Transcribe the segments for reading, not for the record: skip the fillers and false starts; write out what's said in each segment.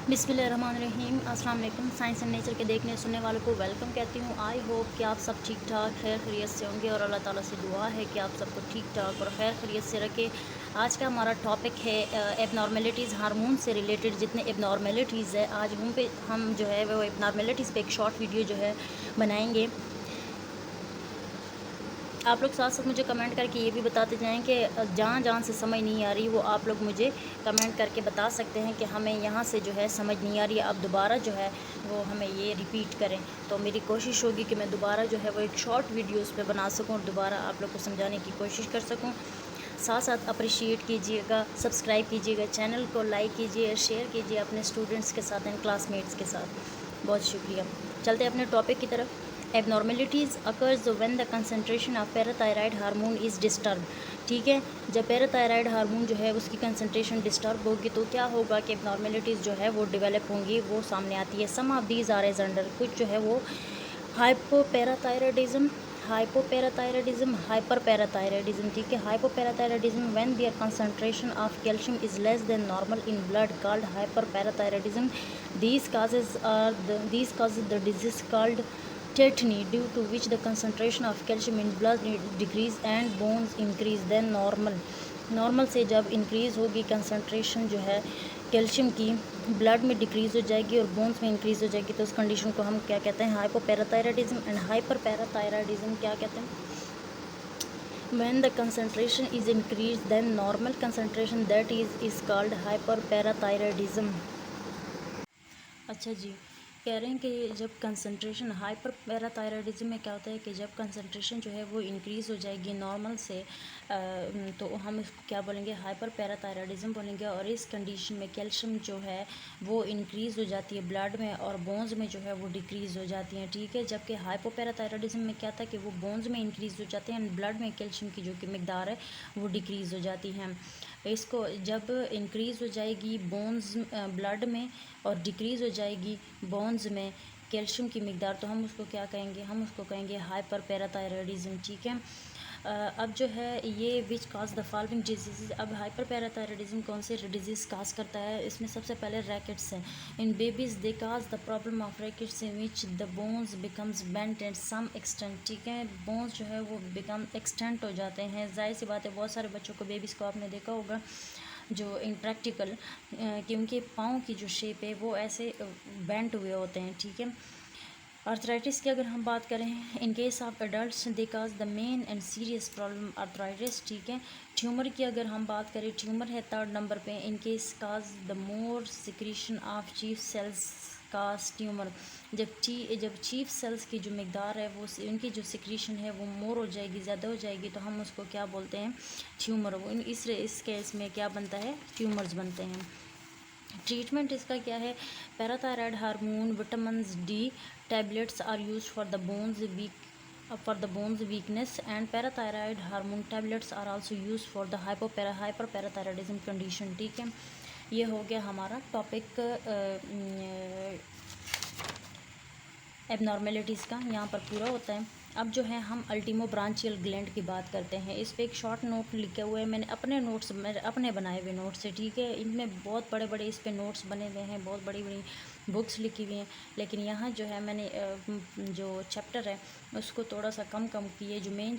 बिस्मिल्लाहिर्रहमानिर्रहीम। अस्सलाम वालेकुम। साइंस एंड नेचर के देखने सुनने वालों को वेलकम कहती हूँ। आई होप कि आप सब ठीक ठाक खैर खैरियत से होंगे और अल्लाह ताला से दुआ है कि आप सबको ठीक ठाक और खैर खैरियत से रखे। आज का हमारा टॉपिक है एबनॉर्मेलिटीज़, हार्मोन से रिलेटेड जितने एबनॉर्मेलिटीज़ है आज हम जो है वो एबनॉर्मेलिटीज़ पे एक शॉर्ट वीडियो जो है बनाएंगे। आप लोग साथ साथ मुझे कमेंट करके ये भी बताते जाएं कि जहाँ जहाँ से समझ नहीं आ रही वो आप लोग मुझे कमेंट करके बता सकते हैं कि हमें यहाँ से जो है समझ नहीं आ रही है, अब दोबारा जो है वो हमें ये रिपीट करें। तो मेरी कोशिश होगी कि मैं दोबारा जो है वो एक शॉर्ट वीडियो उस पर बना सकूँ और दोबारा आप लोग को समझाने की कोशिश कर सकूँ। साथ साथ अप्रिशिएट कीजिएगा, सब्सक्राइब कीजिएगा, चैनल को लाइक कीजिए, शेयर कीजिए अपने स्टूडेंट्स के साथ एंड क्लासमेट्स के साथ। बहुत शुक्रिया। चलते हैं अपने टॉपिक की तरफ। Abnormalities occurs when the concentration of parathyroid hormone is disturb. ठीक है, जब पैराथायराइड हार्मोन जो है उसकी कंसनट्रेशन डिस्टर्ब होगी तो क्या होगा कि एबनॉर्मेलिटीज़ जो है वो डेवलप होंगी, वो सामने आती है। Some of these are as under, कुछ जो है वो हाइपोपैराथायराइडिज्म, हाइपरपैराथायराइडिज्म। ठीक है, hypoparathyroidism when their concentration of calcium is less than normal in blood called hyperparathyroidism. these causes the disease called tetany, due to which the concentration of calcium in blood decrease and bones increase than normal से जब increase होगी concentration जो है calcium की, blood में decrease हो जाएगी और बोन्स में इंक्रीज़ हो जाएगी, तो उस कंडीशन को हम क्या कहते हैं? हाइपोपैराथायराइडिज्म। एंड हाइपरपैराथायराइडिज्म क्या कहते हैं? When the concentration is increased then normal concentration, that is called hyperparathyroidism। अच्छा जी, कह रहे हैं कि जब कंसंट्रेशन हाइपर पैराथायराइडिज्म में क्या होता है कि जब कंसंट्रेशन जो है वो इंक्रीज़ हो जाएगी नॉर्मल से, तो हम इसको क्या बोलेंगे? हाइपर पैराथायराइडिज्म बोलेंगे। और इस कंडीशन में कैल्शियम जो है वो इंक्रीज़ हो जाती है ब्लड में और बोन्स में जो है वो डिक्रीज़ हो जाती हैं। ठीक है, जबकि हाइपो पैराथायराइडिज्म में क्या था कि वो बोन्स में इंक्रीज़ हो जाते हैं, ब्लड में कैल्शियम की जो कि मकदार है वो डिक्रीज़ हो जाती हैं। इसको जब इंक्रीज़ हो जाएगी बोन्स ब्लड में और डिक्रीज़ हो जाएगी बोन्स में कैल्शियम की मकदार, तो हम उसको क्या कहेंगे? हम उसको कहेंगे हाइपर पैराथायराइडिज्म। ठीक है, अब जो है ये विच काज द फॉलोइंग डिजीज़। अब हाइपर पैराथायराइडिज्म कौन से डिजीज़ काज करता है? इसमें सबसे पहले रैकेट्स हैं। In babies they cause the problem of rickets in which the bones becomes bent and some extent. ठीक है, बोन्स जो है वो बिकम एक्सटेंट हो जाते हैं। जाहिर सी बात है, बहुत सारे बच्चों को, बेबीज़ को आपने देखा होगा जो इन प्रैक्टिकल कि उनके पाँव की जो शेप है वो ऐसे बेंट हुए होते हैं। ठीक है, आर्थराइटिस की अगर हम बात करें, in case of adults they cause the main and serious problem arthritis. ठीक है, ट्यूमर की अगर हम बात करें, ट्यूमर है थर्ड नंबर पे। In case cause the more secretion of chief cells cause tumour. जब चीफ सेल्स की जो मकदार है वो उनकी जो सिक्रीशन है वो मोर हो जाएगी, ज़्यादा हो जाएगी, तो हम उसको क्या बोलते हैं? ट्यूमर। वो इस केस में क्या बनता है? ट्यूमर्स बनते हैं। ट्रीटमेंट इसका क्या है? Parathyroid hormone vitamin D tablets are use for the bones weakness and parathyroid hormone tablets are also use for the hyperparathyroidism condition. ठीक है, ये हो गया हमारा टॉपिक एबनॉर्मेलिटीज़ का, यहाँ पर पूरा होता है। अब जो है हम अल्टीमो ब्रांचियल ग्लैंड की बात करते हैं। इस पर एक शॉर्ट नोट लिखे हुए हैं मैंने अपने बनाए हुए नोट्स से। ठीक है, इनमें बहुत बड़े बड़े इस पे नोट्स बने हुए हैं, बहुत बड़ी बड़ी बुक्स लिखी हुई हैं, लेकिन यहाँ जो है मैंने जो चैप्टर है उसको थोड़ा सा कम किए। जो मेन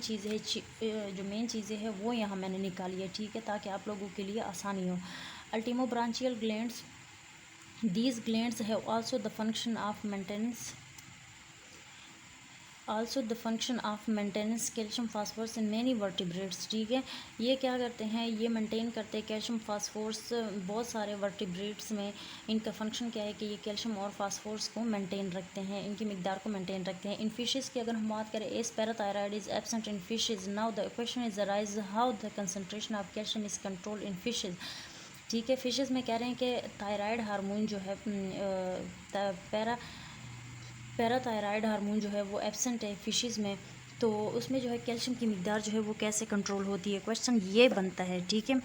चीज़ें हैं वो यहाँ मैंने निकाली है। ठीक है, ताकि आप लोगों के लिए आसानी हो। Ultimo branchial glands, these glands have also the function of maintenance calcium phosphorus in many vertebrates. ठीक है, ये क्या करते हैं? ये मेंटेन करते हैं कैल्शियम फास्फोरस बहुत सारे वर्टिब्रेट्स में। इनका फंक्शन क्या है कि ये कैल्शियम और फास्फोरस को मेंटेन रखते हैं, इनकी मकदार को मेंटेन रखते हैं। इन फिशेज़ की अगर हम बात करें, S parathyroid is absent in fishes. Now the question is arise how the concentration of calcium is control in fishes. ठीक है, फिशेज़ में कह रहे हैं कि थायराइड हार्मोन जो है पैराथायराइड हार्मोन जो है वो एब्सेंट है फिशेज़ में, तो उसमें जो है कैल्शियम की मकदार जो है वो कैसे कंट्रोल होती है? क्वेश्चन ये बनता है। ठीक है,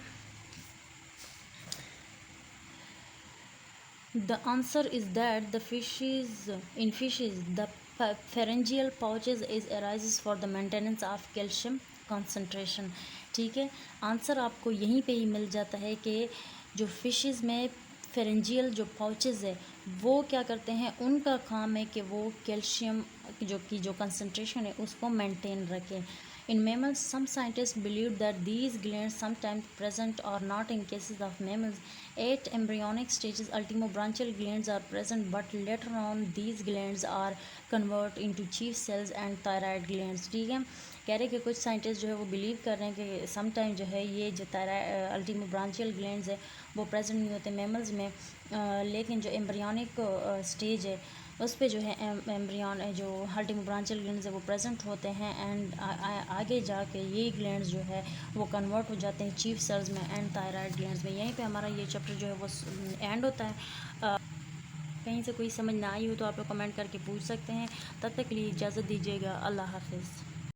the answer is that the fishes the pharyngeal pouches is arises for the maintenance of calcium concentration। ठीक है, आंसर आपको यहीं पे ही मिल जाता है कि जो फिशेज़ में फेरेंजियल जो पाउचेस है वो क्या करते हैं, उनका काम है कि वो कैल्शियम जो कंसनट्रेशन है उसको मेंटेन रखें। In mammals, some scientists believe that these glands, sometimes present or not in cases of mammals, at embryonic stages, ultimobranchial glands are present, but later on these glands are converted into chief cells and thyroid glands। ठीक है, कह रहे कि कुछ scientist जो है वो believe कर रहे हैं कि सम टाइम जो है ये जो अल्टीमोब्रांचियल ग्लैंड्स है वो प्रेजेंट नहीं होते मैमल्स में, लेकिन जो एम्ब्रियनिक स्टेज है उस पे जो है एम्ब्रियन जो अल्टीमोब्रांचियल ग्लैंड्स है वो प्रेजेंट होते हैं, एंड आगे जाके ये ग्लैंड्स जो है वो कन्वर्ट हो जाते हैं चीफ सेल्स में एंड थायराइड ग्लैंड्स में। यहीं पे हमारा ये चैप्टर जो है वो एंड होता है। कहीं से कोई समझ ना आई हो तो आप लोग कमेंट करके पूछ सकते हैं। तब तक के लिए इजाज़त दीजिएगा। अल्लाह हाफिज़।